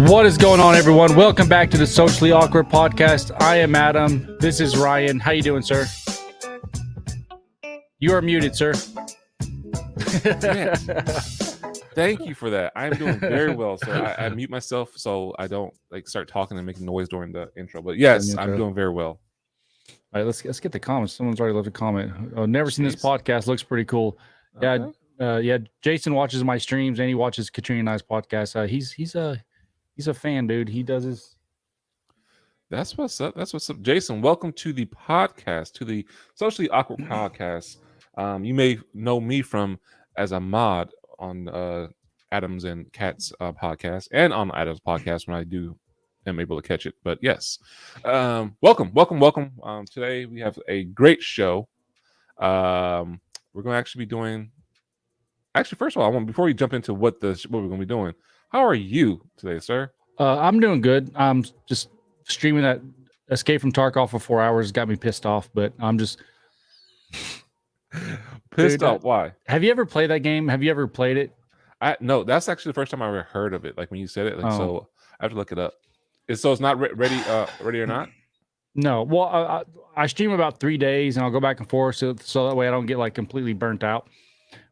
What is going on, everyone? Welcome back to the Socially Awkward Podcast. I am Adam. This is Ryan. How you doing, sir? You are muted, sir. Thank you for that. I'm doing very well, sir. I mute myself so I don't start talking and making noise during the intro. But yes, I'm doing very well. All right, let's get the comments. Someone's already left a comment. Never seen this podcast. Looks pretty cool. Yeah, okay. Jason watches my streams and he watches Katrina and I's podcast. He's a fan, dude. He does his. That's what's up. Jason, welcome to the podcast, to the Socially Awkward Podcast. You may know me from as a mod on Adams and Kat's podcast and on Adams' podcast when I am able to catch it. But yes, welcome. Today we have a great show. We're going to actually be doing. Actually, first of all, before we jump into what we're going to be doing, how are you today, sir? I'm doing good. I'm just streaming that Escape from Tarkov for 4 hours. Got me pissed off, but I'm just pissed off. Why? Have you ever played that game? Have you ever played it? No, that's actually the first time I ever heard of it. Like when you said it, so I have to look it up. So it's not ready or not? No. Well, I stream about 3 days and I'll go back and forth so that way I don't get completely burnt out.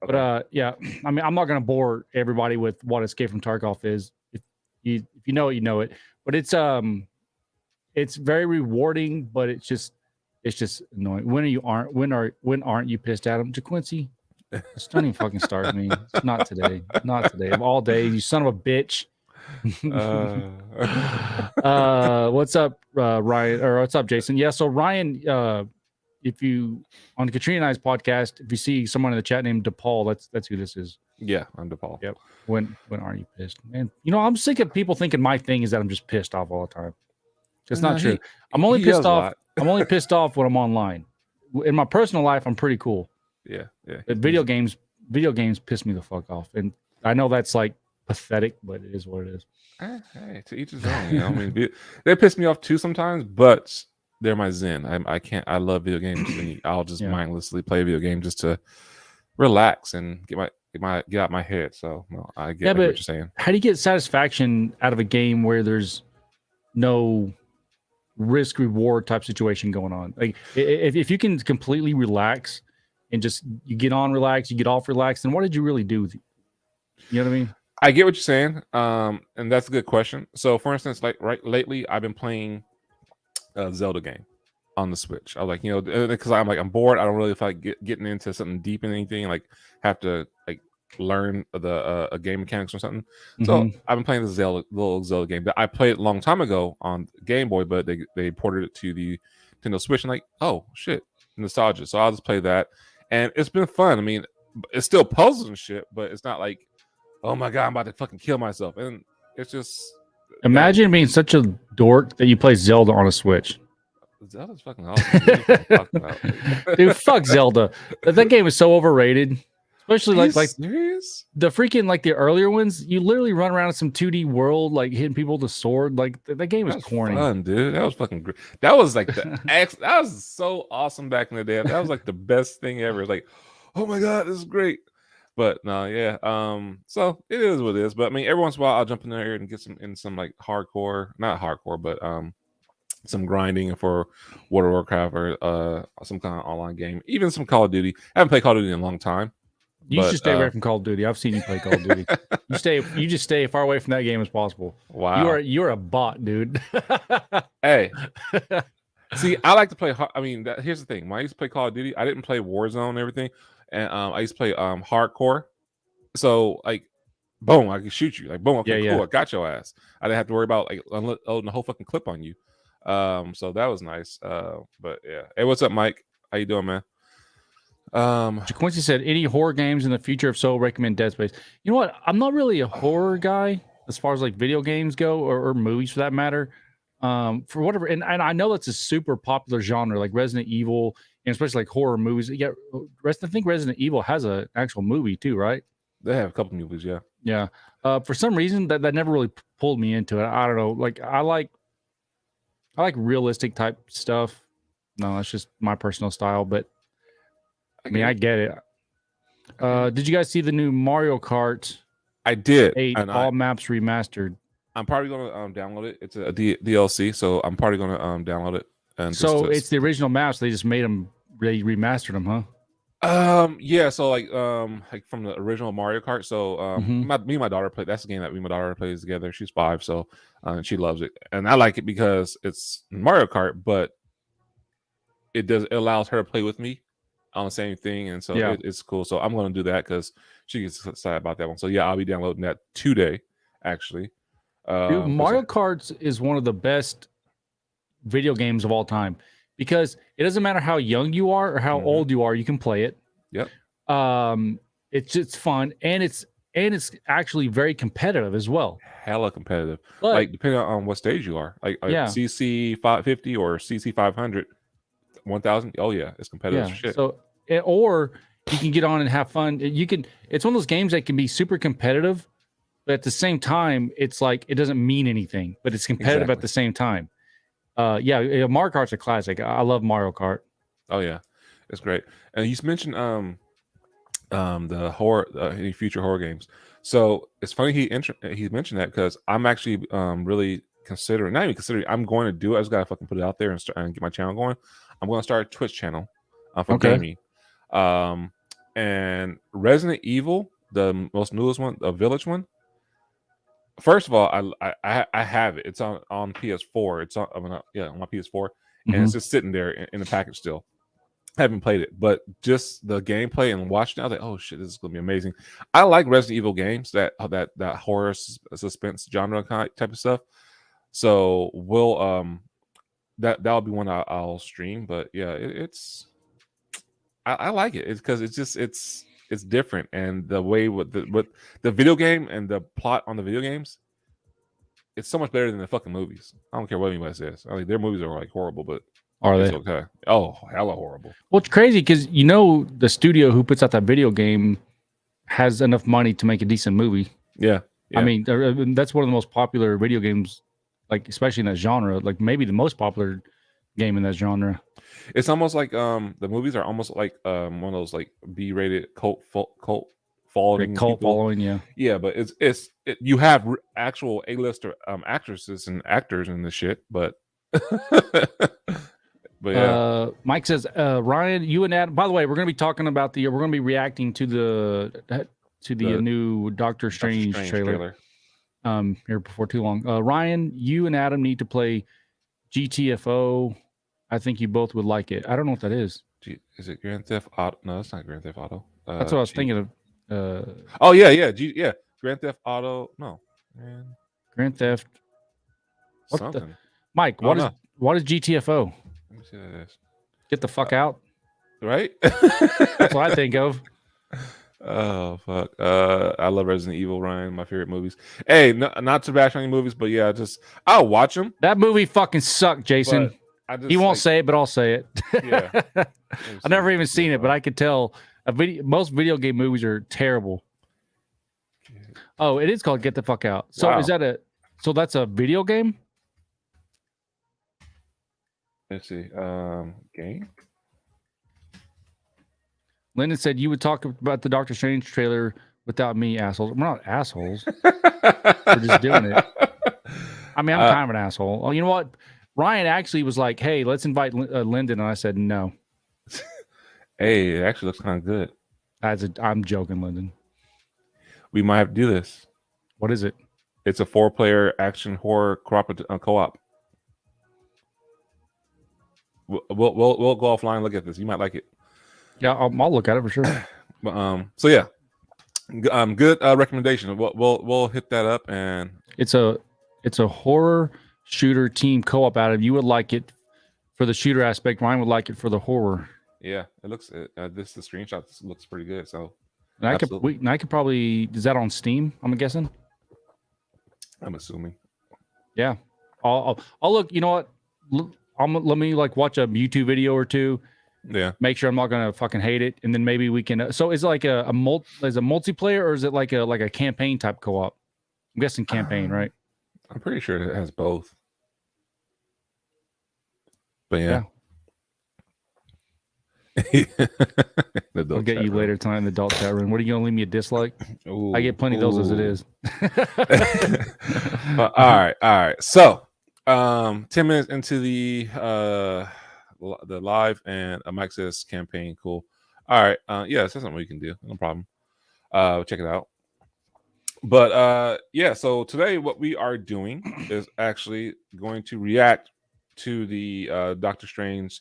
Okay. But yeah, I mean, I'm not going to bore everybody with what Escape from Tarkov is. If you know it, you know it. But it's very rewarding, but it's just annoying. When aren't you pissed at him, JaQuincy? Don't even fucking start me. It's not today. Not today. Of all days, you son of a bitch. What's up, Ryan? Or what's up, Jason? Yeah. So Ryan, if you on Katrina and I's podcast, if you see someone in the chat named DePaul, that's who this is. Yeah, I'm DePaul. Yep. When aren't you pissed? Man, I'm sick of people thinking my thing is that I'm just pissed off all the time. It's not true. I'm only pissed off. I'm only pissed off when I'm online. In my personal life, I'm pretty cool. Yeah. But video games piss me the fuck off, and I know that's pathetic, but it is what it is. Hey, to each his own. I mean, they piss me off too sometimes, but they're my zen. I love video games, and I'll just mindlessly play a video game just to relax and get out my head. So I get what you're saying. How do you get satisfaction out of a game where there's no risk reward type situation going on? Like if you can completely relax and just you get on relax, you get off relax, then what did you really do? You know what I mean? I get what you're saying, and that's a good question. So, for instance, lately, I've been playing a Zelda game on the Switch. I was because I'm bored. I don't really feel like getting into something deep in anything. Have to learn the game mechanics or something. Mm-hmm. So I've been playing this little Zelda game that I played a long time ago on Game Boy, but they ported it to the Nintendo Switch. And oh shit, nostalgia. So I'll just play that, and it's been fun. I mean, it's still puzzles and shit, but it's not like, oh my god, I'm about to fucking kill myself. And it's just imagine being such a dork that you play Zelda on a Switch. Zelda's fucking awesome. Dude, fuck Zelda. That game is so overrated. Especially serious? The freaking the earlier ones, you literally run around in some 2D world hitting people with a sword. That game is corny. Fun, dude. That was fucking great. That was that was so awesome back in the day. That was the best thing ever. It's oh my god, this is great. But no, yeah. So it is what it is. But I mean, every once in a while I'll jump in there and get some hardcore, not hardcore, but some grinding for World of Warcraft or some kind of online game, even some Call of Duty. I haven't played Call of Duty in a long time. You should stay away from Call of Duty. I've seen you play Call of Duty. You just stay far away from that game as possible. Wow. You're a bot, dude. Hey. See, I like to play. I mean, here's the thing. When I used to play Call of Duty, I didn't play Warzone and everything. And I used to play hardcore. So boom, I can shoot you. Boom, okay, cool. I got your ass. I didn't have to worry about unloading the whole fucking clip on you. So that was nice. But yeah. Hey, what's up, Mike? How you doing, man? Quincy said, any horror games in the future? If so, recommend Dead Space. You know what? I'm not really a horror guy as far as video games go or movies for that matter. For whatever, and I know that's a super popular genre, like Resident Evil, and especially horror movies. Yeah, I think Resident Evil has an actual movie too, right? They have a couple movies, yeah. Yeah. For some reason that never really pulled me into it. I don't know. I like realistic type stuff. No, that's just my personal style, but I mean, I get it. Did you guys see the new Mario Kart? I did. 8 all maps remastered. I'm probably gonna download it. It's a DLC, so I'm probably gonna download it and So it's the original maps. They just made them. They remastered them, huh? Yeah, so like from the original Mario Kart. So Mhm. me and my daughter play. That's the game that me and my daughter plays together. She's 5, so she loves it, and I like it because it's Mario Kart, but it allows her to play with me on the same thing, and so Yeah. it's cool. So I'm gonna do that because she gets excited about that one. So yeah, I'll be downloading that today, actually. Dude, 'Cause Mario Kart is one of the best video games of all time because it doesn't matter how young you are or how Mhm. old you are, you can play it. Yep. It's just fun and it's actually very competitive as well. Hella competitive. But Like depending on what stage you are, like yeah, CC 550 or CC 500, 1000. Oh yeah, it's competitive as yeah. shit. So or you can get on and have fun. You can. It's one of those games that can be super competitive, but at the same time, it's like it doesn't mean anything, but it's competitive at Exactly. the same time. Yeah, Mario Kart's a classic. I love Mario Kart. Oh yeah, it's great. And you mentioned the horror, any future horror games. So it's funny he mentioned that because I'm actually really considering, not even considering, I'm going to do it. I just gotta fucking put it out there and start and get my channel going. I'm going to start a Twitch channel for Okay. gaming. And Resident Evil, the most newest one, the Village one. First of all, I have it. It's on PS4. It's on on my PS4, and it's Mhm. just sitting there in the package still. I haven't played it, but just the gameplay and watching it, I was like, "Oh shit, this is gonna be amazing." I like Resident Evil games, that horror suspense genre type of stuff. So we'll that'll be one I'll stream. But yeah, I like it. It's because it's different, and the way with the video game and the plot on the video games, it's so much better than the fucking movies. I don't care what anybody says. I mean, their movies are like horrible, but Are it's they? okay. Oh, hella horrible. Well, it's crazy because the studio who puts out that video game has enough money to make a decent movie. Yeah, yeah. I mean, that's one of the most popular video games, like especially in that genre. Like maybe the most popular game in that genre. It's almost like the movies are almost like one of those like B-rated cult Great following cult people. following, yeah. Yeah, but you have actual A-lister actresses and actors in this shit, but but yeah. Mike says, Ryan, you and Adam. By the way, we're going to be talking about we're going to be reacting to the The new Doctor Strange, trailer. Here before too long. Ryan, you and Adam need to play GTFO. I think you both would like it. I don't know what that is. Is it Grand Theft Auto? No, it's not Grand Theft Auto. That's what I was thinking of. Oh yeah, Grand Theft Auto. No, man. Grand Theft. What Something. the Mike? What is GTFO? Let me see what it is. Get the fuck out. Right? That's what I think of. Oh fuck! I love Resident Evil, Ryan. My favorite movies. Hey, not to bash on any movies, but yeah, I'll watch them. That movie fucking sucked, Jason. He won't say it, but I'll say it. Yeah, I've never even seen it, but I could tell. Most video game movies are terrible. Oh, it is called Get the Fuck Out. So Wow. is that so that's a video game? Let's see. Game. Lyndon said you would talk about the Doctor Strange trailer without me, assholes. We're not assholes. We're just doing it. I mean, I'm kind of an asshole. Oh, you know what? Ryan actually was like, "Hey, let's invite Lyndon," and I said no. Hey, it actually looks kind of good. I'm joking, Lyndon. We might have to do this. What is it? It's a 4-player action horror co-op. We'll go offline and look at this. You might like it. Yeah, I'll look at it for sure. But so yeah, good recommendation. We'll hit that up, and it's a horror shooter team co-op. Out of you would like it for the shooter aspect. Ryan would like it for the horror. Yeah, it looks. The screenshot looks pretty good. So, and I could probably. Is that on Steam? I'm guessing. I'm assuming. Yeah, I'll look. You know what? Let me watch a YouTube video or two. Yeah. Make sure I'm not gonna fucking hate it, and then maybe we can. So is it like a multiplayer, or is it like a campaign type co-op? I'm guessing campaign, right? I'm pretty sure it has both. But yeah. I'll get you later tonight in the adult chat room. What are you gonna leave me a dislike? Ooh, I get plenty of those as it is. All right. So, 10 minutes into the live, and Mike says campaign, cool. All right, yeah, that's something we can do, no problem. Check it out. But yeah, so today what we are doing is actually going to react to the Doctor Strange,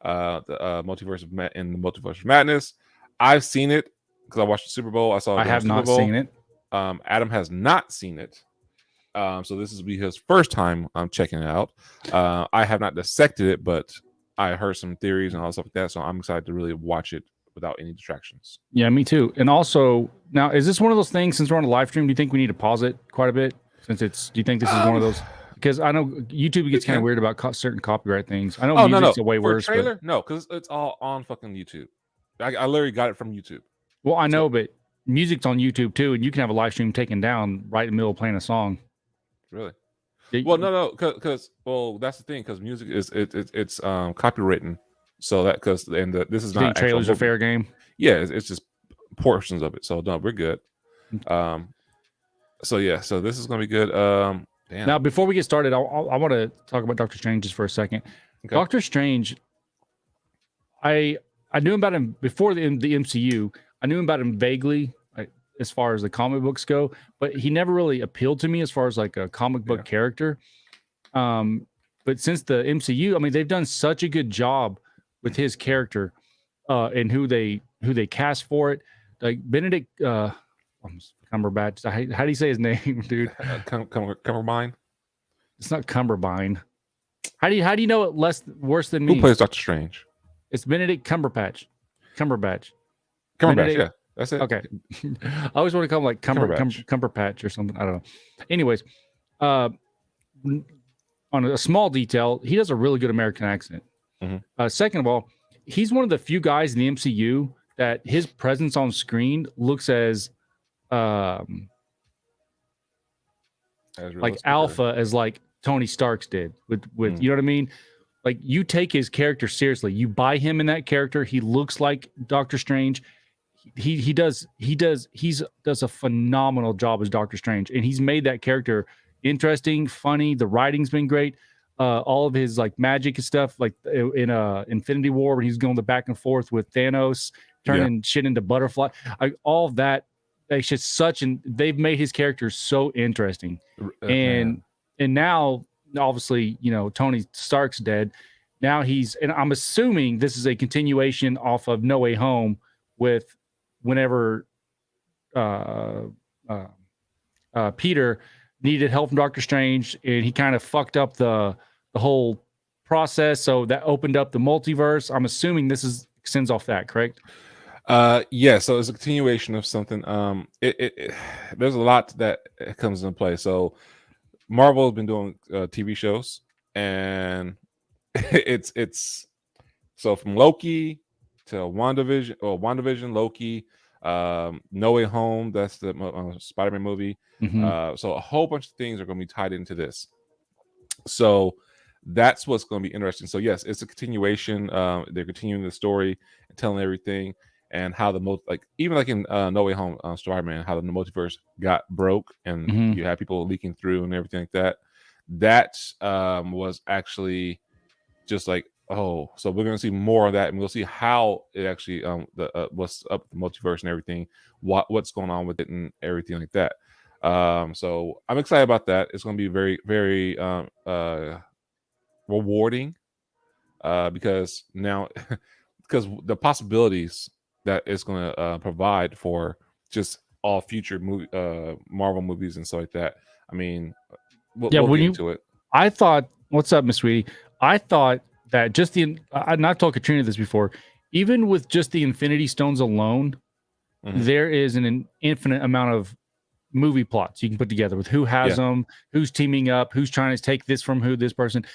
the Multiverse of in the Multiverse of Madness. I've seen it because I watched the Super Bowl. I saw it. I have not seen it. Adam has not seen it. So this is be his first time checking it out. I have not dissected it, but I heard some theories and all stuff like that. So I'm excited to really watch it without any distractions. Yeah, me too. And also, now, is this one of those things, since we're on a live stream, do you think we need to pause it quite a bit? Do you think this is one of those? Because I know YouTube gets kind of weird about certain copyright things. I know music's way worse. Trailer? No, because it's all on fucking YouTube. I literally got it from YouTube. Well, I know, but music's on YouTube too, and you can have a live stream taken down right in the middle of playing a song. Really? Well, no, because that's the thing, because music is it's copywritten, so that this is not trailers are fair game. Yeah, it's just portions of it. So no, we're good. So yeah, so this is gonna be good. Damn. Now, before we get started, I want to talk about Doctor Strange just for a second. Okay. Doctor Strange, I knew about him before the MCU. I knew about him vaguely, as far as the comic books go, but he never really appealed to me as far as like a comic book character. But since the MCU, I mean, they've done such a good job with his character and who they cast for it. Like Benedict Cumberbatch. How do you say his name, dude? Cumberbatch. It's not Cumberbatch. How do you know it worse than me? Who plays Doctor Strange? It's Benedict Cumberbatch. Benedict, yeah. That's it. Okay. I always want to call him like Cumberpatch or something. I don't know. Anyways, on a small detail, he does a really good American accent. Mm-hmm. Second of all, he's one of the few guys in the MCU that his presence on screen looks as like alpha as like Tony Stark's did with you know what I mean? Like, you take his character seriously. You buy him in that character. He looks like Doctor Strange. He does a phenomenal job as Doctor Strange, and he's made that character interesting, funny. The writing's been great. All of his like magic and stuff, like in Infinity War when he's going the back and forth with Thanos, turning shit into butterfly. All of that, it's just they've made his character so interesting. And now, obviously, you know, Tony Stark's dead. Now and I'm assuming this is a continuation off of No Way Home with whenever Peter needed help from Doctor Strange, and he kind of fucked up the whole process, so that opened up the multiverse. I'm assuming this extends off that, correct? Yeah, so it's a continuation of something. There's a lot that comes into play. So Marvel has been doing TV shows, and it's so from Loki to WandaVision, Loki, No Way Home, that's the Spider-Man movie. Mm-hmm. So a whole bunch of things are going to be tied into this. So that's what's going to be interesting. So yes, it's a continuation. They're continuing the story and telling everything, and how even like in No Way Home, Spider-Man, how the multiverse got broke, and mm-hmm. you had people leaking through and everything like that. That was actually just like, oh, so we're going to see more of that, and we'll see how it actually what's up with the multiverse and everything, what's going on with it and everything like that. So I'm excited about that. It's going to be very, very rewarding because the possibilities that it's going to provide for just all future Marvel movies and stuff like that. I mean, we'll get into it. I thought, what's up, Miss Sweetie? I thought that just I've not told Katrina this before, even with just the Infinity Stones alone, mm-hmm. there is an infinite amount of movie plots you can put together with who has them, who's teaming up, who's trying to take this from this person.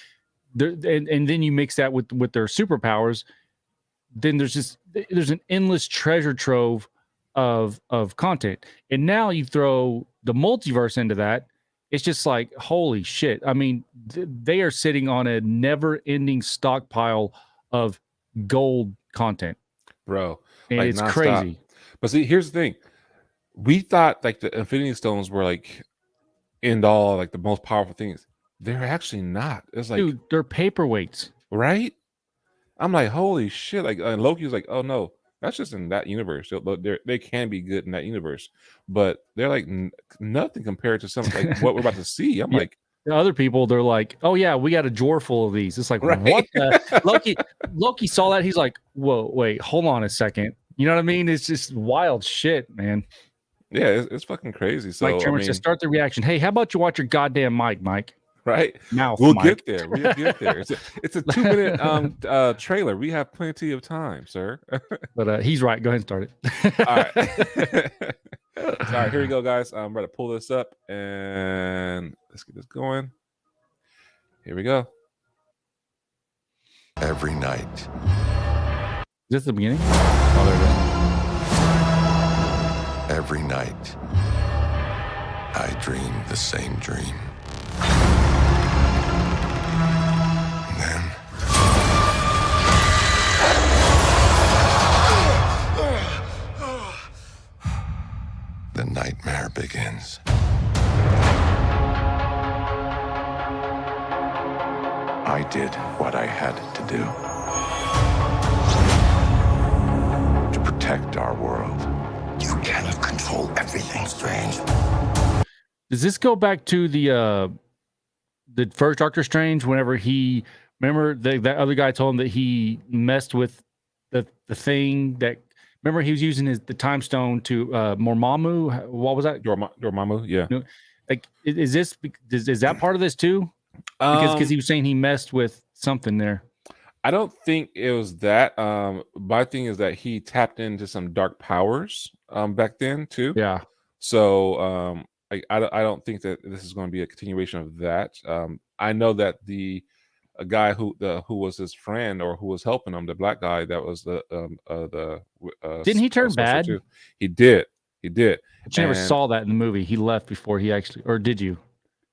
And then you mix that with their superpowers. Then there's an endless treasure trove of content. And now you throw the multiverse into that. It's just like, holy shit. I mean, they are sitting on a never-ending stockpile of gold content, bro. and Like, it's nonstop. crazy. But see, here's the thing: we thought like the Infinity Stones were like end all, like the most powerful things. They're actually not. It's like, Dude, they're paperweights. right? I'm like, holy shit! Like, and Loki's like, oh no, that's just in that universe. They can be good in that universe, but they're like nothing compared to something like what we're about to see. I'm Yeah. like, The other people, they're like, oh yeah, we got a drawer full of these. It's like, right? what the Loki saw that. He's like, whoa, wait, hold on a second. You know what I mean? It's just wild shit, man. Yeah, it's fucking crazy. So Mike Trimmer says, start the reaction. Hey, how about you watch your goddamn mic, Mike? Right? Mouth, we'll Mike. get there. We'll get there. It's a 2-minute trailer. We have plenty of time, sir. But he's right. Go ahead and start it. All right. All right, here we go, guys. I'm ready to pull this up and let's get this going. Here we go. Every night. Is this the beginning? Oh, there it is. Every night, I dream the same dream. And then... the nightmare begins. I did what I had to do to protect our world. You cannot control everything, Strange. Does this go back to the first Doctor Strange? Whenever he that other guy told him that he messed with the thing that. Remember, he was using the time stone to Dormammu. What was that? Dormammu, yeah. Like, is that part of this too? Because he was saying he messed with something there. I don't think it was that. My thing is that he tapped into some dark powers back then too. Yeah. So I don't think that this is going to be a continuation of that. I know that a guy who was his friend or who was helping him, the black guy that was didn't he turn bad? Too. He did. But you never saw that in the movie. He left before he actually, or did you?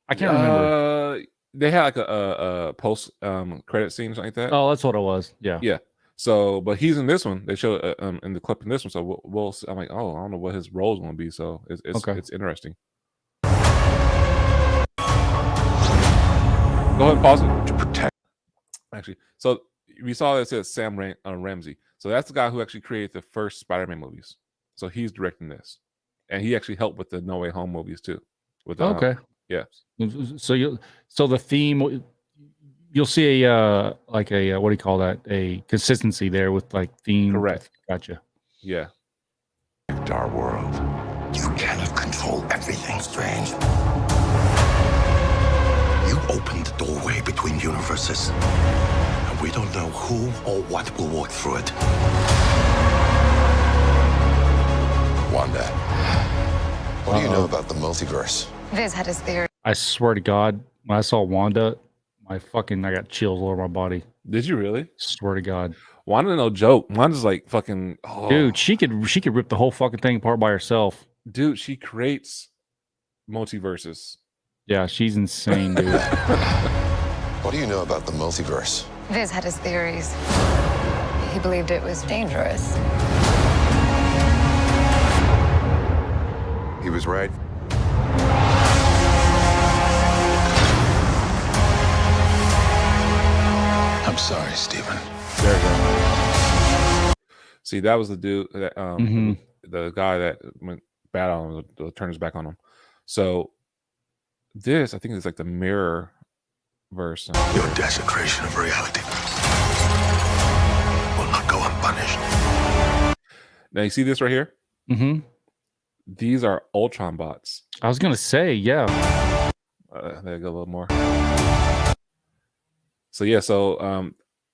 I can't remember. They had like a post credit scene or something like that. Oh, that's what it was. Yeah. Yeah. So, but he's in this one. They show in the clip in this one. So we'll I'm like, oh, I don't know what his role is going to be. So it's interesting. Go ahead and pause it. To protect. Actually, so we saw that it says Sam Raimi. So that's the guy who actually created the first Spider-Man movies. So he's directing this, and he actually helped with the No Way Home movies too. With okay, yeah. So the theme, you'll see a what do you call that? A consistency there with like theme. Correct. Gotcha. Yeah. Our world. You cannot control everything, Strange. You opened the doorway between universes, and we don't know who or what will walk through it. Wanda, what do you know about the multiverse? Viz had his theory. I swear to God, when I saw Wanda, I got chills all over my body. Did you really? Swear to God. Wanda, no joke. Wanda's like fucking. Oh. Dude, she could rip the whole fucking thing apart by herself. Dude, she creates multiverses. Yeah, she's insane, dude. What do you know about the multiverse? Viz had his theories. He believed it was dangerous. He was right. I'm sorry, Stephen. There you go. See, that was the dude that the guy that went bad on him, turned his back on him. So this, I think, is like the mirror verse. Your desecration of reality will not go unpunished. Now you see this right here? Mm-hmm. These are Ultron bots. I was gonna say, yeah. There you go, a little more. So yeah, so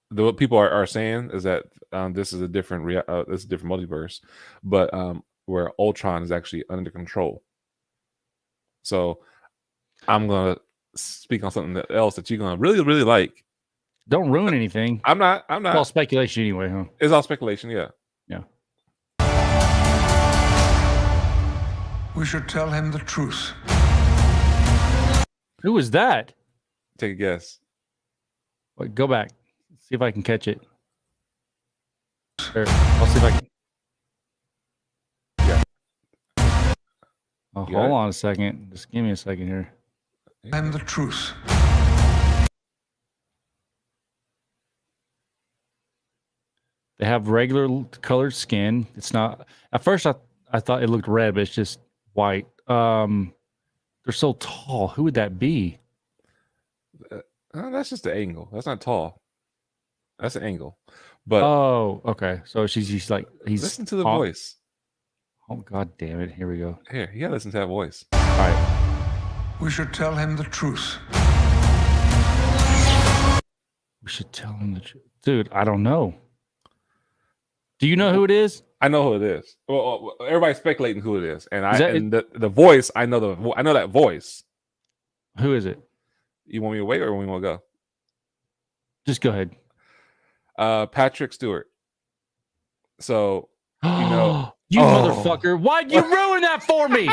what people are saying is that this is a different multiverse, but where Ultron is actually under control. So I'm gonna speak on something else that you're gonna really, really like. Don't ruin anything. I'm not. It's all speculation anyway, huh? It's all speculation. Yeah. Yeah. We should tell him the truth. Who was that? Take a guess. Wait, go back. See if I can catch it. Here, I'll see if I can. Yeah. Oh, You got hold it? on a second. Just give me a second here. And the truth. They have regular colored skin. It's not. At first, I thought it looked red, but it's just white. They're so tall. Who would that be? That's just the angle. That's not tall. That's an angle. But Oh, okay. So she's like he's. listen to the oh, voice. Oh, god damn it! Here we go. Here, you gotta listen to that voice. All right. We should tell him the truth. We should tell him the truth, dude. I don't know. Do you know who it is? I know who it is. Well, everybody's speculating who it is, and Is that the voice. I know that voice. Who is it? You want me to wait or we want to go? Just go ahead. Patrick Stewart. So know. You Oh. motherfucker! Why'd you ruin that for me?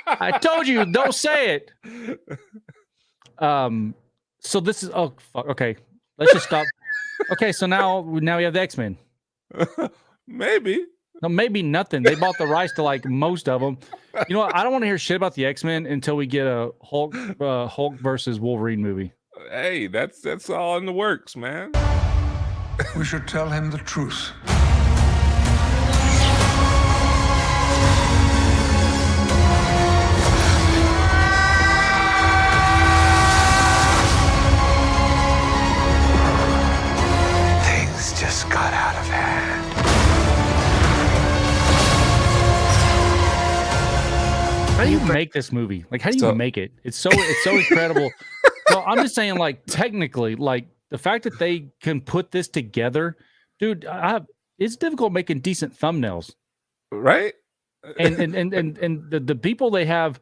I told you, don't say it. So this is fuck. Okay, let's just stop. Okay, so now we have the X-Men. Maybe. No, maybe nothing. They bought the rights to like most of them. You know what? I don't want to hear shit about the X-Men until we get a Hulk versus Wolverine movie. Hey, that's all in the works, man. We should tell him the truth. Things just got out of hand. How do you make this movie? Like, how do you make it? It's so incredible. No, I'm just saying, like, technically, like the fact that they can put this together, dude. It's difficult making decent thumbnails, Right? and the people they have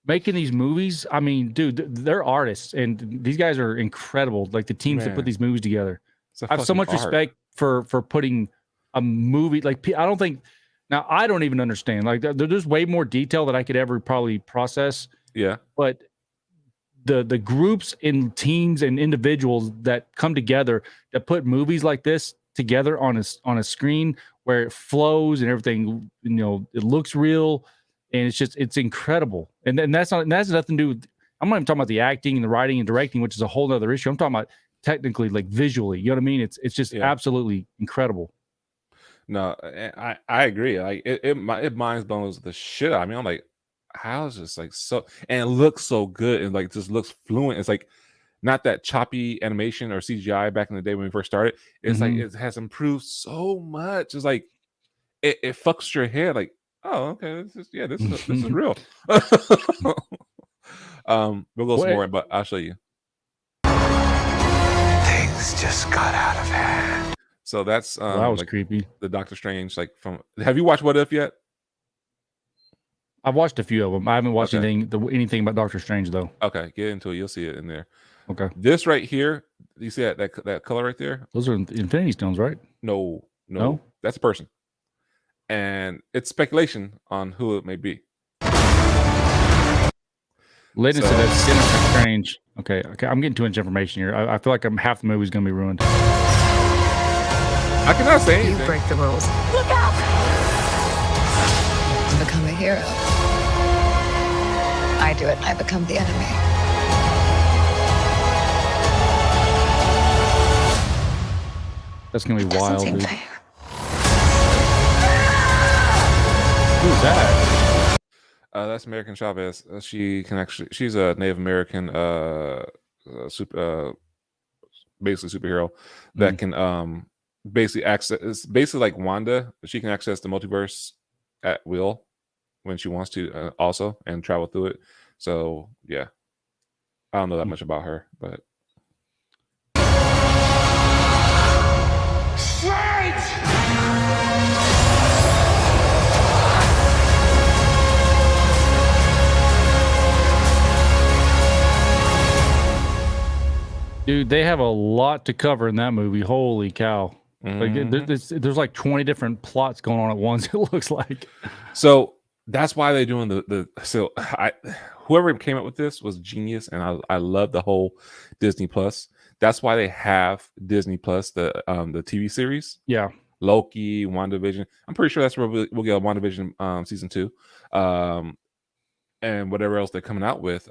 making these movies. I mean, dude, they're artists, and these guys are incredible. Like the teams that put these movies together. I have so much respect for putting a movie like I don't think. Now, I don't even understand. Like, there's way more detail that I could ever probably process. Yeah. But the groups and teams and individuals that come together that put movies like this together on a screen where it flows and everything, you know, it looks real, and it's incredible. And that's nothing to do with. I'm not even talking about the acting and the writing and directing, which is a whole other issue. I'm talking about technically, like visually. You know what I mean? It's just absolutely incredible. No, I agree. Like it mind blows the shit out of me. I'm like, how is this like so? And it looks so good and like just looks fluent. It's like not that choppy animation or CGI back in the day when we first started. It's like it has improved so much. It's like it fucks your head. Like, oh, okay, this is real. We'll go some more, but I'll show you. Things just got out of hand. So that's that was like creepy. The Doctor Strange, like from. Have you watched What If yet? I've watched a few of them. I haven't watched anything about Doctor Strange though. Okay, get into it. You'll see it in there. Okay. This right here, you see that color right there? Those are Infinity Stones, right? No, that's a person, and it's speculation on who it may be. Ladies said that's Sinister Strange. Okay, I'm getting too much information here. I feel like half the movie's gonna be ruined. I cannot say anything. You break the rules. Look out! To become a hero. I do it, I become the enemy. That's gonna be wild, dude. Fair. Who's that? That's American Chavez. She's a Native American, basically superhero that can basically access. It's basically like Wanda. She can access the multiverse at will when she wants to, also, and travel through it. So yeah, I don't know that much about her, but. Dude, they have a lot to cover in that movie. Holy cow. Like, there's like 20 different plots going on at once, it looks like. So that's why they're doing whoever came up with this was genius, and I love the whole Disney Plus. That's why they have Disney Plus, the TV series. Yeah. Loki, WandaVision. I'm pretty sure that's where we'll get a WandaVision season 2, and whatever else they're coming out with.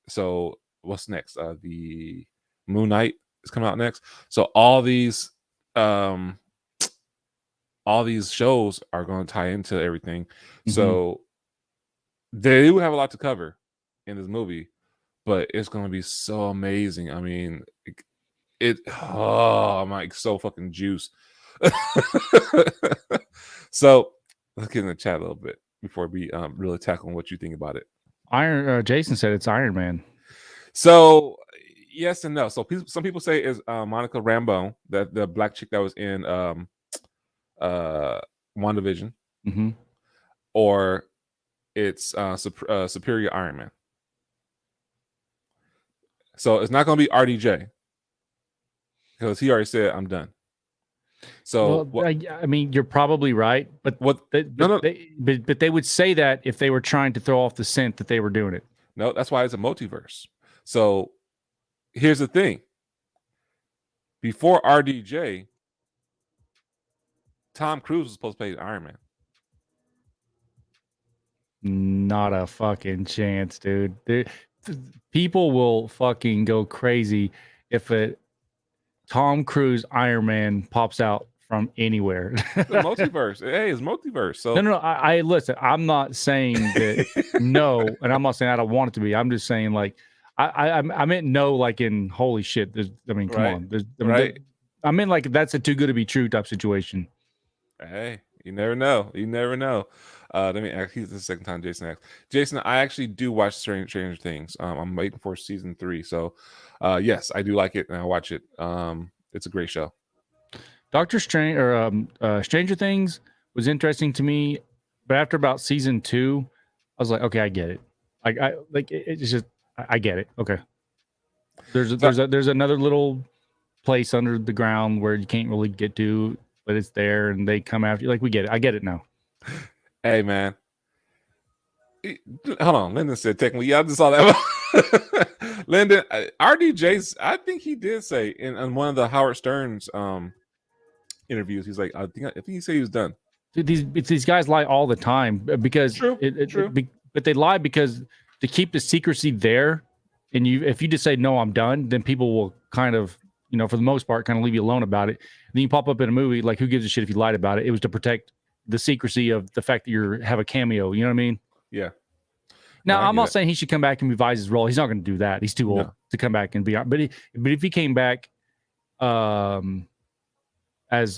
So what's next? The Moon Knight is coming out next. So all these shows are going to tie into everything. So they do have a lot to cover in this movie, but it's going to be so amazing. I mean, I'm like so fucking juice. So let's get in the chat a little bit before we really tackle what you think about it. Jason said it's Iron Man. So yes and no. So some people say it's Monica Rambeau, that the black chick that was in WandaVision, or it's Superior Iron Man. So it's not going to be RDJ because he already said I'm done. So I mean, you're probably right, but they would say that if they were trying to throw off the scent that they were doing it. No, that's why it's a multiverse. So here's the thing: before RDJ, Tom Cruise was supposed to play Iron Man. Not a fucking chance, dude. People will fucking go crazy if a Tom Cruise Iron Man pops out from anywhere. The multiverse. Hey, it's multiverse. So no. I listen. I'm not saying that no, and I'm not saying I don't want it to be. I'm just saying like I meant no, like in holy shit. Come on. I mean like that's a too good to be true type situation. Hey, you never know. You never know. Let me ask. He's the second time Jason asked. Jason, I actually do watch Stranger Things. I'm waiting for season 3. So, yes, I do like it and I watch it. It's a great show. Doctor Strange or Stranger Things was interesting to me, but after about season 2, I was like, okay, I get it. It's just I get it. Okay. There's another little place under the ground where you can't really get to, but it's there and they come after you. Like we get it. I get it now. Hey man, hold on. Lyndon said technically, yeah, I just saw that. Lyndon, RDJ's, I think he did say in one of the Howard Stern's interviews, he's like, I think he said he was done. These guys lie all the time because true. But they lie because to keep the secrecy there, and if you just say no, I'm done, then people will kind of, for the most part, kind of leave you alone about it. And then you pop up in a movie, like who gives a shit if you lied about it? It was to protect the secrecy of the fact that you have a cameo. You know what I mean? Yeah. Now, I'm not saying he should come back and revise his role. He's not going to do that. He's too old to come back and be. But if he came back, as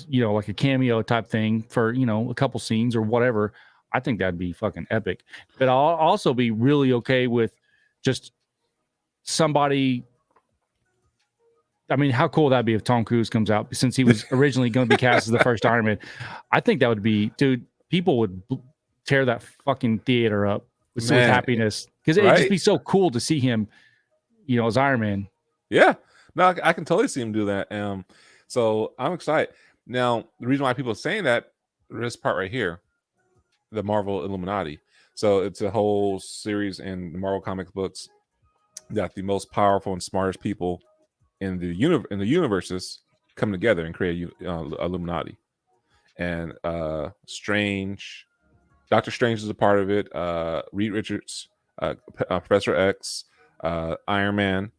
like a cameo type thing for a couple scenes or whatever, I think that'd be fucking epic. But I'll also be really okay with just somebody. I mean, how cool would that be if Tom Cruise comes out, since he was originally going to be cast as the first Iron Man? I think that would be, dude, people would tear that fucking theater up with happiness because it'd just be so cool to see him, as Iron Man. Yeah, no, I can totally see him do that. So I'm excited. Now, the reason why people are saying that, this part right here, the Marvel Illuminati. So it's a whole series in the Marvel comic books that the most powerful and smartest people in the universes come together and create Illuminati. And Doctor Strange is a part of it. Reed Richards, Professor X, Iron Man,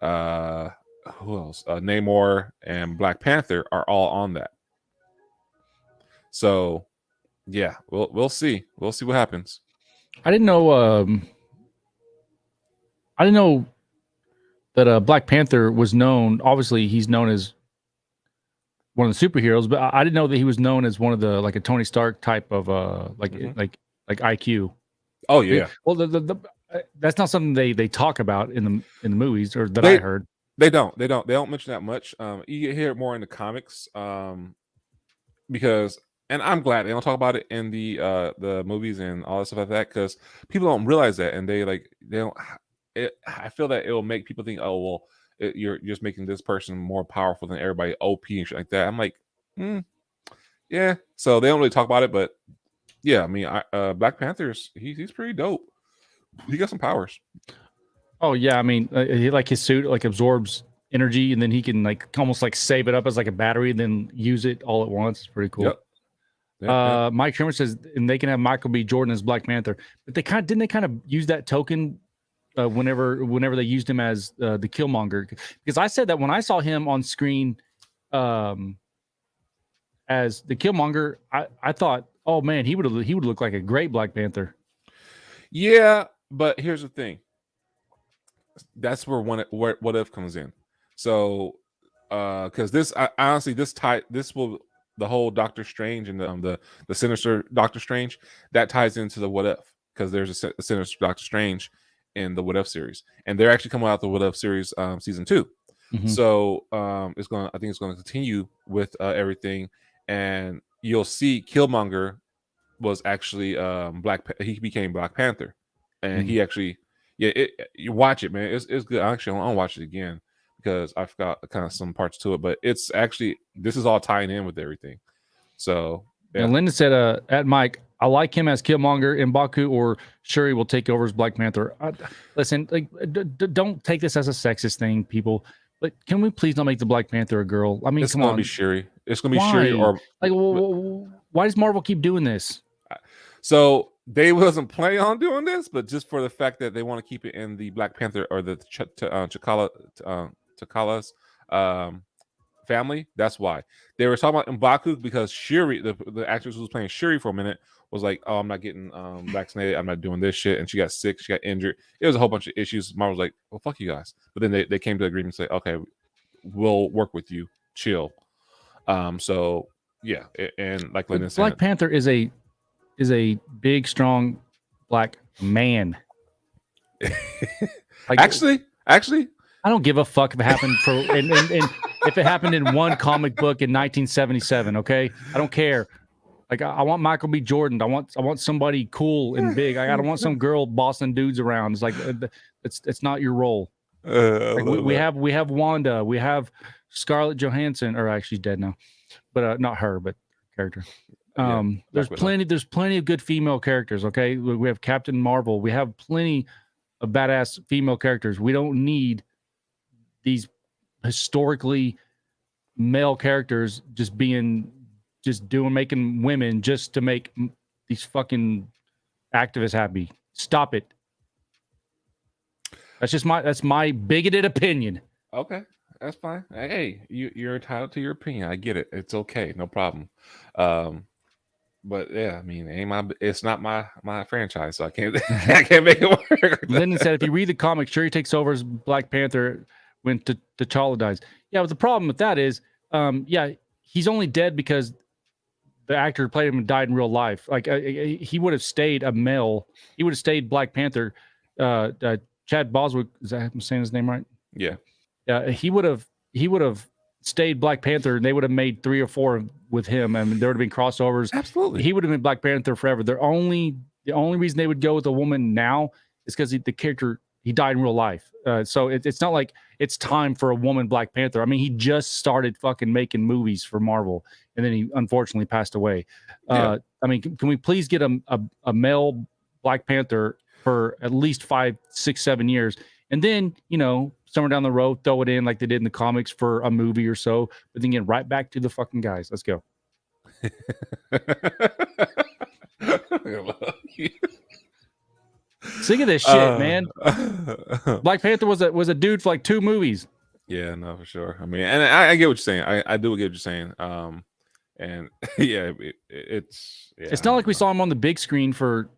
who else? Namor and Black Panther are all on that. So yeah, we'll see. We'll see what happens. I didn't know that Black Panther was known. Obviously, he's known as one of the superheroes, but I didn't know that he was known as one of the, like a Tony Stark type of like IQ. Oh yeah. Well, that's not something they talk about in the movies, or that I heard. They don't mention that much. You hear it more in the comics, because, and I'm glad they don't talk about it in the movies and all that stuff like that, because people don't realize that, and they don't. I feel that it will make people think, oh well, you're just making this person more powerful than everybody, OP and shit like that. I'm like, yeah. So they don't really talk about it, but yeah, I mean, Black Panther's he's pretty dope. He got some powers. Oh yeah, I mean, his suit absorbs energy, and then he can like almost like save it up as like a battery, and then use it all at once. It's pretty cool. Yep. Mike Trimmer says, and they can have Michael B. Jordan as Black Panther, but they didn't they kind of use that token whenever they used him as the Killmonger, because I said that when I saw him on screen as the Killmonger, I thought, oh man, he would look like a great Black Panther. Yeah, but here's the thing. That's where what if comes in. So, because honestly, the whole Doctor Strange and the Sinister Doctor Strange, that ties into the what if, because there's a Sinister Doctor Strange in the What If series, and they're actually coming out the What If series season 2. Mm-hmm. So I think it's going to continue with everything, and you'll see Killmonger was actually he became Black Panther, and he actually you watch it, man. It's good. Actually, I'll watch it again because I forgot kind of some parts to it, but it's actually, this is all tying in with everything. So yeah. And Linda said, at Mike, I like him as Killmonger, and Baku or Shuri will take over as Black Panther. Listen, like, don't take this as a sexist thing, people. But can we please not make the Black Panther a girl? I mean, it's come on. Be Shuri. It's gonna be Why? Shuri, or like, why does Marvel keep doing this? So they wasn't planning on doing this, but just for the fact that they want to keep it in the Black Panther or the T'Challa's family, that's why they were talking about M'Baku, because Shuri, the actress who was playing Shuri for a minute, was like, "Oh, I'm not getting vaccinated. I'm not doing this shit," and she got sick. She got injured. It was a whole bunch of issues. Marvel was like, "Well, fuck you guys," but then they came to agreement and say, "Okay, we'll work with you. Chill." So yeah, and like Lyndon said, Black Panther is a big, strong black man. Like, actually, I don't give a fuck if it happened for and if it happened in one comic book in 1977. Okay, I don't care. Like, I want Michael B. Jordan. I want somebody cool and big. I don't want some girl bossing dudes around. It's like it's not your role. Like, we have Wanda. We have Scarlett Johansson, or actually she's dead now, but not her, but character. There's plenty of good female characters. Okay, we have Captain Marvel. We have plenty of badass female characters. We don't need these historically male characters making women just to make these fucking activists happy. Stop it. That's my bigoted opinion. Okay, that's fine. Hey, you're entitled to your opinion. I get it. It's okay, no problem. But yeah, I mean, it's not my franchise, so I can't make it work. Lyndon said, if you read the comic, Shuri takes over as Black Panther when T'Challa dies. Yeah, but the problem with that is, he's only dead because the actor who played him died in real life. Like, he would have stayed a male. He would have stayed Black Panther. Chad Boswick, is that I'm saying his name right? Yeah. He would have stayed Black Panther, and they would have made 3 or 4 with him. I mean, there would have been crossovers. Absolutely. He would have been Black Panther forever. The only reason they would go with a woman now is because the character, he died in real life. So it's not like it's time for a woman Black Panther. I mean, he just started fucking making movies for Marvel, and then he unfortunately passed away. I mean, can we please get a male Black Panther for at least 5, 6, 7 years, and then, somewhere down the road, throw it in like they did in the comics for a movie or so, but then get right back to the fucking guys. Let's go. Sick of this shit, man. Black Panther was a dude for like 2 movies. Yeah, no, for sure. I mean, and I get what you're saying. I do get what you're saying. And yeah, it's not like we saw him on the big screen for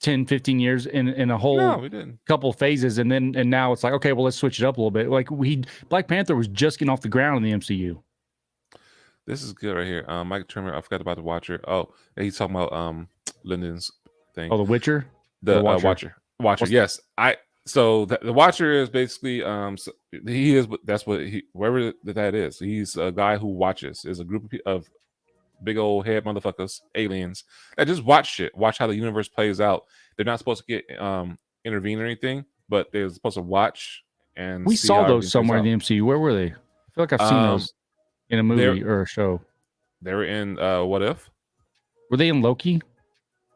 10, 15 years in a whole couple phases, and now it's like, okay, well, let's switch it up a little bit. Like, Black Panther was just getting off the ground in the MCU. This is good right here. Mike Trimmer, I forgot about the Watcher. Oh, he's talking about Lyndon's thing. Oh, the Witcher? The Watcher. Yes. So the Watcher is basically he is, that's what whoever that is. He's a guy who watches. Is a group of big old head motherfuckers, aliens, that just watch shit, watch how the universe plays out. They're not supposed to get intervene or anything, but they're supposed to watch. And we saw those somewhere in the MCU. Where were they? I feel like I've seen those in a movie or a show. They were in What If? Were they in Loki?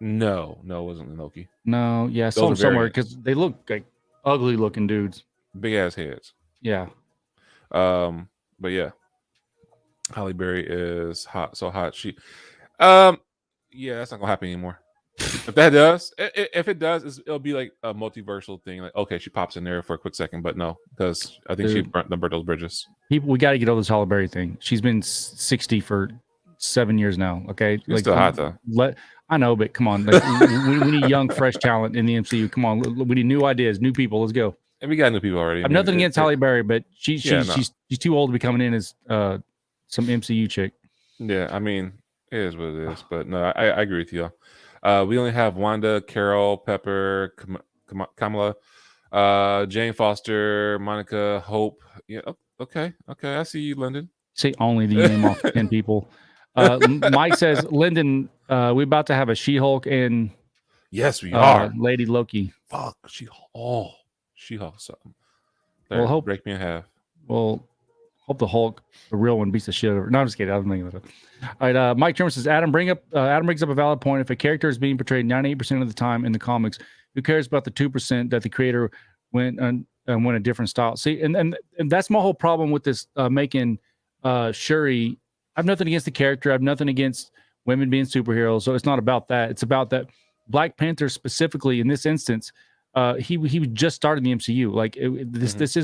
No, it wasn't in Loki. No, yeah, I saw them somewhere because they look like ugly looking dudes, big ass heads. Yeah. But yeah, Halle Berry is hot, so hot. Yeah, that's not gonna happen anymore. If that does, if it does, it'll be like a multiversal thing. Like, okay, she pops in there for a quick second, but no, because I think she burnt those bridges. We got to get over this Halle Berry thing. She's been 60 for 7 years now. Okay, She's still hot though. I know, but come on, like, we need young, fresh talent in the MCU. Come on, we need new ideas, new people. Let's go. And we got new people already. I have nothing against Halle Berry, but she's too old to be coming in as some MCU chick. Yeah, I mean, it is what it is. But no, I agree with you. We only have Wanda, Carol, Pepper, Kamala, Jane Foster, Monica, Hope. Yeah, okay. I see you, Lyndon. Say only the name off 10 people. Mike says, Lyndon, we're about to have a She-Hulk and yes, we are. Lady Loki. Fuck, She-Hulk something. Well, hope break me in half. Well, hope the Hulk, the real one, beats the shit over. No, I'm just kidding. I was making that up. All right, Mike Turner says, Adam brings up a valid point. If a character is being portrayed 98% of the time in the comics, who cares about the 2% that the creator went a different style? See, and that's my whole problem with this making Shuri. I have nothing against the character. I have nothing against women being superheroes. So it's not about that. It's about that Black Panther specifically in this instance. He just started the MCU. Like this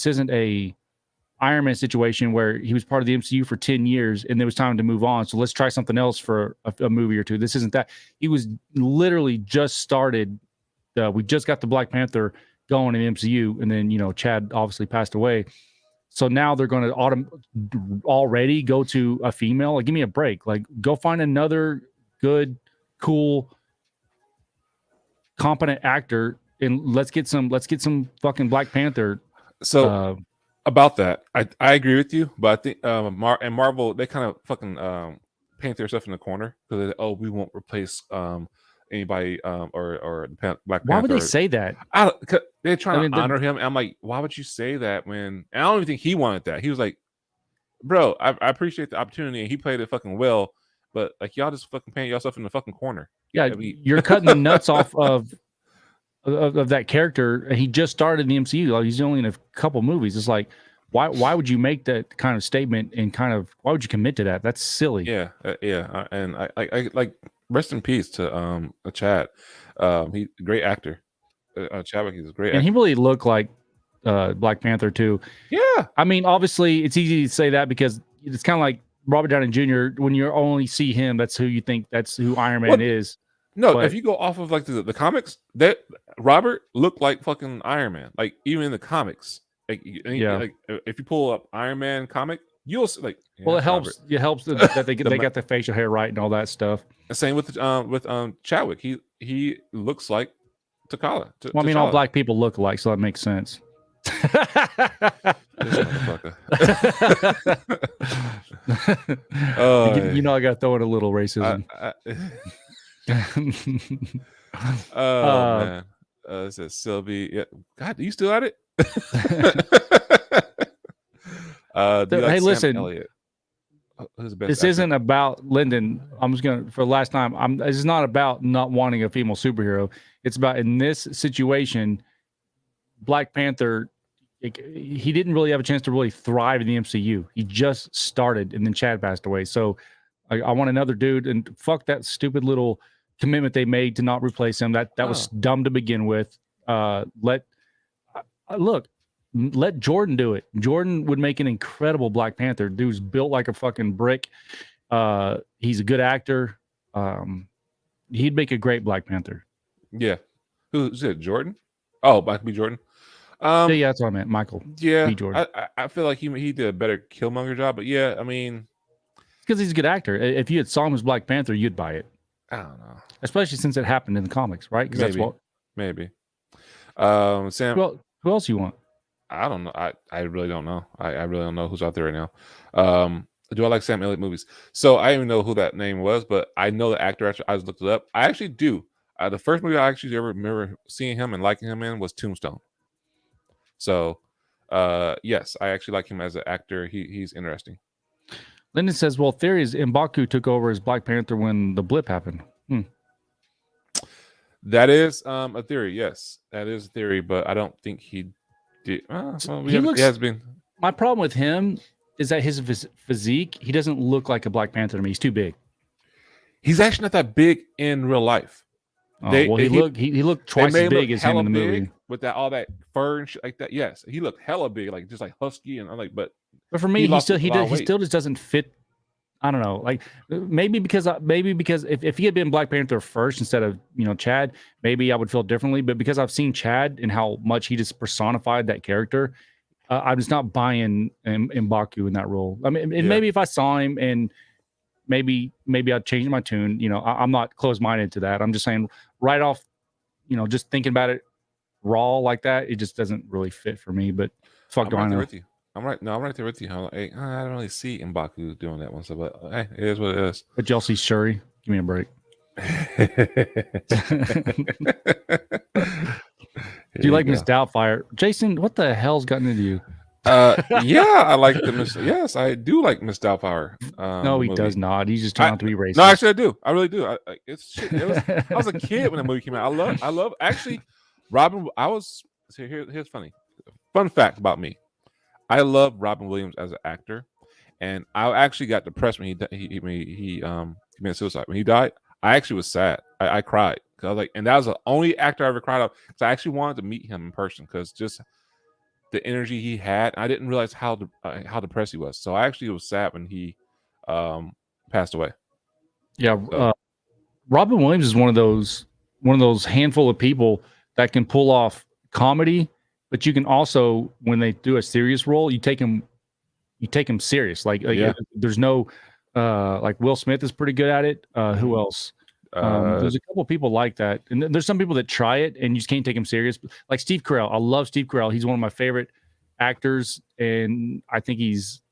isn't a Iron Man situation where he was part of the MCU for 10 years and there was time to move on. So let's try something else for a movie or two. This isn't that. He was literally just started. We just got the Black Panther going in the MCU, and then Chad obviously passed away. So now they're going to already go to a female. Like, give me a break. Like, go find another good, cool, competent actor, and let's get some fucking Black Panther. So about that, I agree with you, but I think Marvel, they kind of fucking paint themselves in the corner because we won't replace anybody or Black Panther. Why would they say that? They're trying to honor him. I'm like, why would you say that when? And I don't even think he wanted that. He was like, bro, I appreciate the opportunity, and he played it fucking well, but like y'all just fucking paint yourself in the fucking corner. Yeah, you're cutting the nuts off of that character, and he just started in the MCU. Like, he's only in a couple movies. It's like, why would you make that kind of statement and why would you commit to that? That's silly. Yeah, and I like rest in peace to Chad. He's a great actor. Chadwick is a great actor. And he really looked like Black Panther too. Yeah, I mean, obviously, it's easy to say that because it's kind of like Robert Downey Jr. When you only see him, that's who you think that's who Iron Man is. No, if you go off of like the comics, that Robert looked like fucking Iron Man. Like, even in the comics, like if you pull up Iron Man comic, you'll see, like. Well, it helps. Robert. It helps that they got the facial hair right and all that stuff. The same with Chadwick. He looks like T'Challa. Well, I mean, all black people look alike, so that makes sense. I got to throw in a little racism. Man, it says Sylvie. Yeah, God, you still at it? Hey, listen. This isn't about Lyndon. I'm just gonna for the last time. This is not about not wanting a female superhero. It's about in this situation, Black Panther. He didn't really have a chance to really thrive in the MCU. He just started, and then Chad passed away. So I want another dude, and fuck that stupid little commitment they made to not replace him. That was dumb to begin with. Let Jordan do it. Jordan would make an incredible Black Panther. Dude's built like a fucking brick. He's a good actor. He'd make a great Black Panther. Yeah. Who's it? Jordan? Oh, Michael B. Jordan. Yeah, that's what I meant. Michael. Yeah. B. Jordan. I feel like he did a better Killmonger job, but yeah, I mean, because he's a good actor. If you had saw him as Black Panther, you'd buy it. I don't know. Especially since it happened in the comics, right? Because that's what. Maybe. Sam. Well, who else you want? I don't know. I really don't know. I really don't know who's out there right now. Do I like Sam Elliott movies? So I don't even know who that name was, but I know the actor. Actually, I just looked it up. I actually do. The first movie I actually ever remember seeing him and liking him in was Tombstone. So, yes, I actually like him as an actor. He's interesting. Lyndon says, well, theory is M'Baku took over as Black Panther when the blip happened. That is a theory. Yes, that is a theory, but I don't think he He has been. My problem with him is that his physique, he doesn't look like a Black Panther to me. He's too big. He's actually not that big in real life. He looked twice as big as him in the movie with that all that fur and shit like that. Yes, he looked hella big, like just like husky, and I'm like, but for me, he still just doesn't fit. I don't know, like maybe because if he had been Black Panther first instead of Chad, maybe I would feel differently. But because I've seen Chad and how much he just personified that character, I'm just not buying M'Baku in that role. I mean, maybe if I saw him and maybe I'd change my tune. I'm not closed-minded to that. I'm just saying right off, just thinking about it raw like that, it just doesn't really fit for me. But fuck, do I know? I'm right there with you. I don't really see M'Baku doing that one, so but hey, it is what it is. But y'all see Shuri? Give me a break. Do you like Miss Doubtfire? Jason, what the hell's gotten into you? Yeah, I like yes, I do like Miss Doubtfire. No, he does not. He's just trying not to be racist. No, actually, I do. I really do. I was a kid when the movie came out. I love actually Robin. Here's funny fun fact about me. I love Robin Williams as an actor, and I actually got depressed when he committed suicide. When he died, I actually was sad. I cried because I was like, and that was the only actor I ever cried of because I actually wanted to meet him in person because just the energy he had. I didn't realize how depressed he was. So I actually was sad when he passed away. Yeah, Robin Williams is one of those handful of people that can pull off comedy. But you can also, when they do a serious role, you take him serious. Like there's no, like Will Smith is pretty good at it. Who else? There's a couple of people like that, and there's some people that try it and you just can't take him serious. Like Steve Carell, I love Steve Carell. He's one of my favorite actors, and I think he's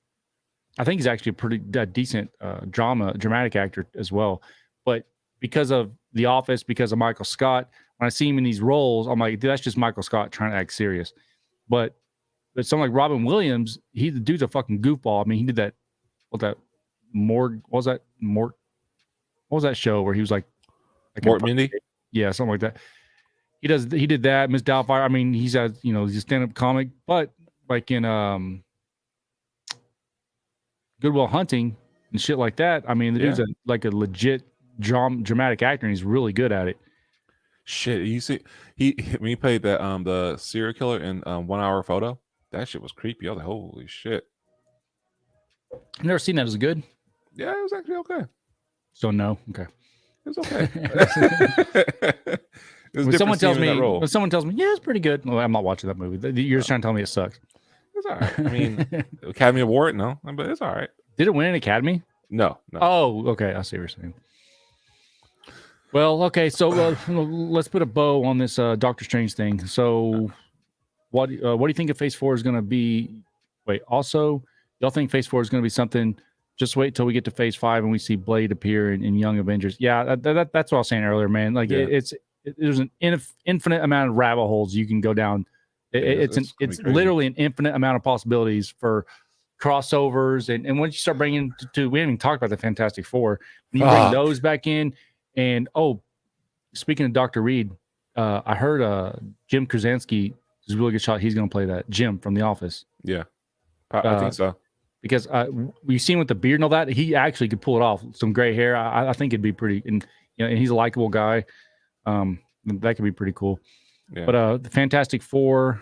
actually a pretty decent dramatic actor as well. But because of The Office, because of Michael Scott, when I see him in these roles, I'm like, dude, that's just Michael Scott trying to act serious. But someone like Robin Williams, the dude's a fucking goofball. I mean, he did that. What was that show where he was like Mort Mindy? Yeah, something like that. He did that. Miss Doubtfire. I mean, he's a stand-up comic, but like in Good Will Hunting and shit like that. I mean, the dude's a legit dramatic actor, and he's really good at it. Shit, you see, when he played that the serial killer in 1 Hour Photo, that shit was creepy. I was like, holy shit. I've never seen that. Is it good? Yeah, it was actually okay. So no, okay. It was okay. When someone tells me, yeah, it's pretty good. Well, I'm not watching that movie. You're just trying to tell me it sucks. It's all right. I mean, Academy Award, no, but it's all right. Did it win an Academy? No. Oh, okay. I see what you're saying. Well, okay. So let's put a bow on this Doctor Strange thing. So, what do you think of Phase 4 is going to be? Wait, also, y'all think Phase 4 is going to be something? Just wait till we get to Phase 5 and we see Blade appear in Young Avengers. Yeah, that's what I was saying earlier, man. Like there's an infinite amount of rabbit holes you can go down. It's literally an infinite amount of possibilities for crossovers. And once you start bringing to we haven't even talked about the Fantastic Four. When you bring those back in, and speaking of Dr. Reed, I heard Jim Krasinski is a really good shot. He's going to play that Jim from The Office. Yeah, I think so. Because we've seen with the beard and all that, he actually could pull it off. Some gray hair, I think it'd be pretty. And and he's a likable guy. That could be pretty cool. Yeah. But the Fantastic Four,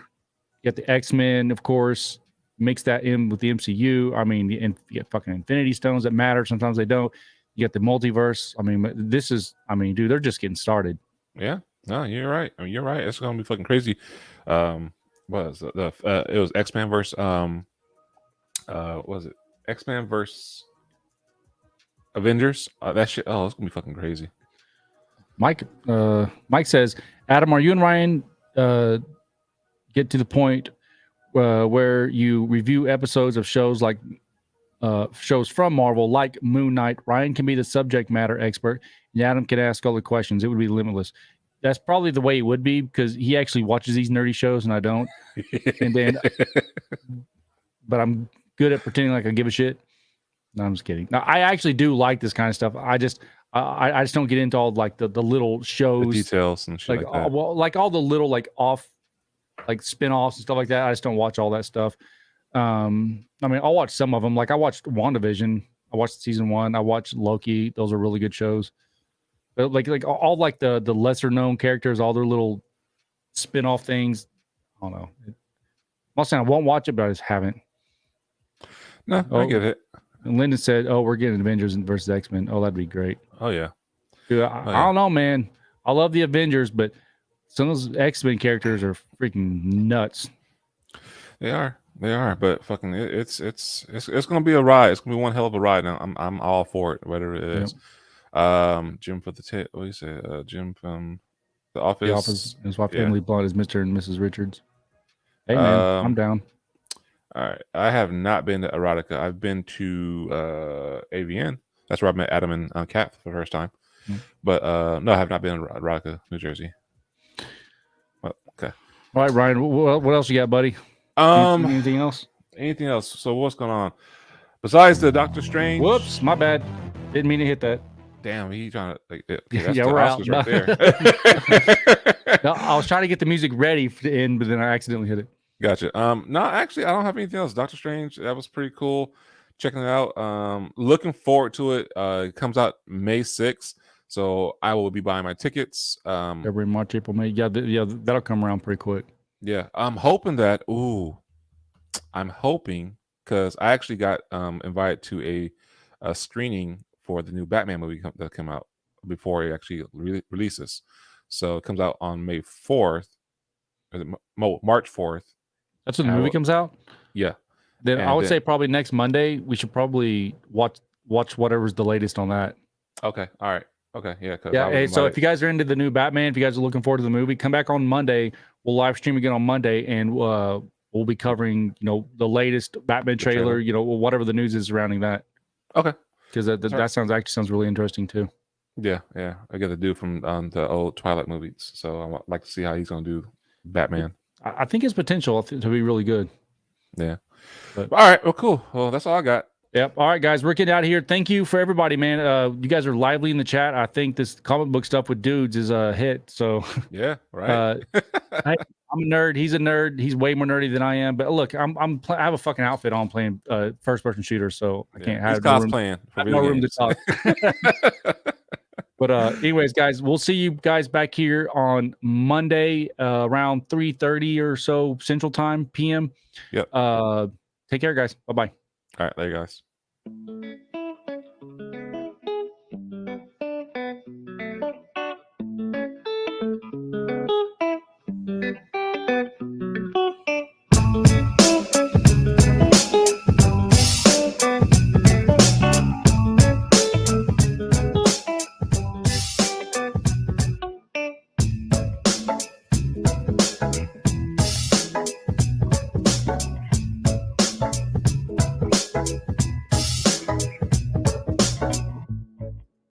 you got the X-Men, of course, mix that in with the MCU. I mean, you get fucking Infinity Stones that matter. Sometimes they don't. You got the multiverse. I mean, dude, they're just getting started. Yeah. No, you're right. I mean, you're right. It's gonna be fucking crazy. What was it? It was X-Men versus was it X-Men versus Avengers? That shit. Oh, it's gonna be fucking crazy. Mike says, Adam, are you and Ryan get to the point where you review episodes of shows like shows from Marvel, like Moon Knight? Ryan can be the subject matter expert, and Adam can ask all the questions. It would be limitless. That's probably the way it would be because he actually watches these nerdy shows and I don't. And then, but I'm good at pretending like I give a shit. No, I'm just kidding. Now, I actually do like this kind of stuff. I just don't get into all like the little shows, the details and shit like that. Well, like all the little like off like spin-offs and stuff like that. I just don't watch all that stuff. I mean, I'll watch some of them. Like I watched WandaVision. I watched season 1. I watched Loki. Those are really good shows. But like all like the lesser known characters, all their little spin-off things. I don't know. I'm not saying I won't watch it, but I just haven't. No, I get it. And Lyndon said, "Oh, we're getting Avengers versus X-Men. Oh, that'd be great." Oh yeah. Dude, I don't know, man. I love the Avengers, but some of those X-Men characters are freaking nuts. They are, but fucking, it's gonna be a ride. It's gonna be one hell of a ride. Now, I'm all for it, whatever it is. Jim for the what do you say? Jim from The Office. The Office. His wife, Emily Blunt, is Mr. and Mrs. Richards. Hey man, I'm down. All right, I have not been to Erotica. I've been to AVN. That's where I met Adam and Kat for the first time. But no, I have not been to Erotica, New Jersey. Well, okay. All right, Ryan. What else you got, buddy? Anything else? Anything else? So what's going on besides the Doctor Strange? Whoops, my bad. Didn't mean to hit that. Damn, he trying to like. Okay, that's yeah, the we're Oscars out. Right there. No, I was trying to get the music ready for the end, but then I accidentally hit it. Gotcha. No, actually, I don't have anything else. Doctor Strange, that was pretty cool. Checking it out. Looking forward to it. It comes out May 6th, so I will be buying my tickets. February, March, April, May. Yeah, that'll come around pretty quick. Yeah, I'm hoping that. I'm hoping because I actually got invited to a screening for the new Batman movie that came out before it actually releases. So it comes out on May 4th, March 4th. That's when the movie comes out? Yeah. Then I would say probably next Monday, we should probably watch whatever's the latest on that. Okay. All right. Okay. Yeah. Yeah. Hey, so if you guys are into the new Batman, if you guys are looking forward to the movie, come back on Monday. We'll live stream again on Monday, and we'll be covering, the latest Batman trailer, whatever the news is surrounding that. Okay. Because that sounds really interesting too. Yeah. I got the dude from the old Twilight movies, so I like to see how he's gonna do Batman. I think his potential to be really good. Yeah. But, all right. Well, cool. Well, that's all I got. Yep. All right, guys, we're getting out of here. Thank you for everybody, man. You guys are lively in the chat. I think this comic book stuff with dudes is a hit. So yeah, right. I'm a nerd. He's a nerd. He's way more nerdy than I am. But look, I have a fucking outfit on playing first person shooter, so I can't have no room to talk. But anyways, guys, we'll see you guys back here on Monday around 3:30 or so Central Time PM. Yep. Take care, guys. Bye-bye. All right, there you guys.